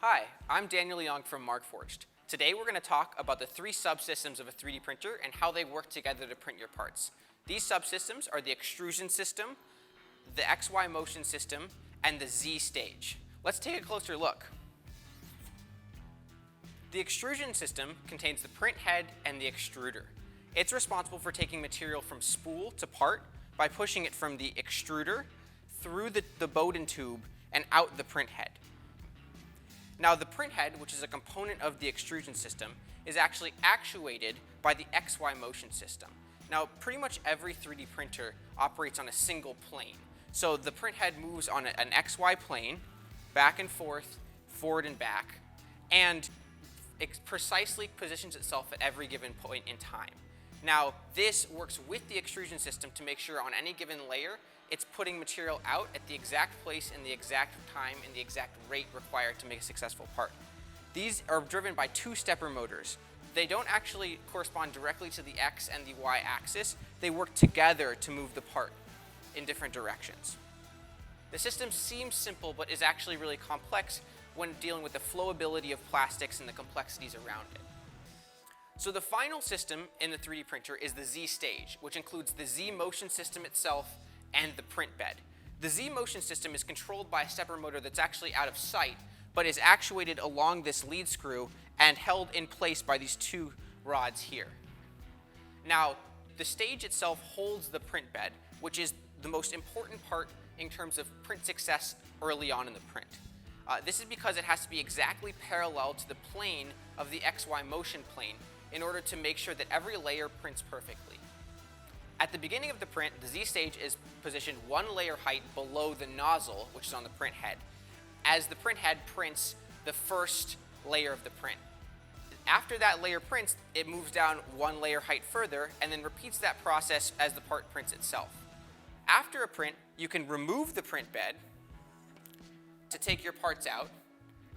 Hi, I'm Daniel Young from Markforged. Today we're going to talk about the three subsystems of a 3D printer and how they work together to print your parts. These subsystems are the Extrusion System, the XY Motion System, and the ZStage. Let's take a closer look. The Extrusion System contains the print head and the extruder. It's responsible for taking material from spool to part by pushing it from the extruder through the Bowden tube and out the print head. Now the print head, which is a component of the extrusion system, is actually actuated by the XY motion system. Now pretty much every 3D printer operates on a single plane. So the print head moves on an XY plane, back and forth, forward and back, and it precisely positions itself at every given point in time. Now this works with the extrusion system to make sure on any given layer it's putting material out at the exact place in the exact time and the exact rate required to make a successful part. These are driven by two stepper motors. They don't actually correspond directly to the X and the Y axis. They work together to move the part in different directions. The system seems simple but is actually really complex when dealing with the flowability of plastics and the complexities around it. So the final system in the 3D printer is the ZStage, which includes the Z motion system itself and the print bed. The Z motion system is controlled by a stepper motor that's actually out of sight, but is actuated along this lead screw and held in place by these two rods here. Now, the stage itself holds the print bed, which is the most important part in terms of print success early on in the print. This is because it has to be exactly parallel to the plane of the XY motion plane in order to make sure that every layer prints perfectly. At the beginning of the print, the ZStage is positioned one layer height below the nozzle, which is on the print head, as the print head prints the first layer of the print. After that layer prints, it moves down one layer height further and then repeats that process as the part prints itself. After a print, you can remove the print bed to take your parts out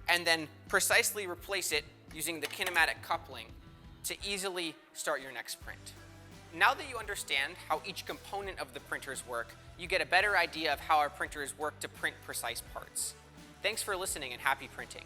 and then precisely replace it using the kinematic coupling to easily start your next print. Now that you understand how each component of the printers work, you get a better idea of how our printers work to print precise parts. Thanks for listening and happy printing.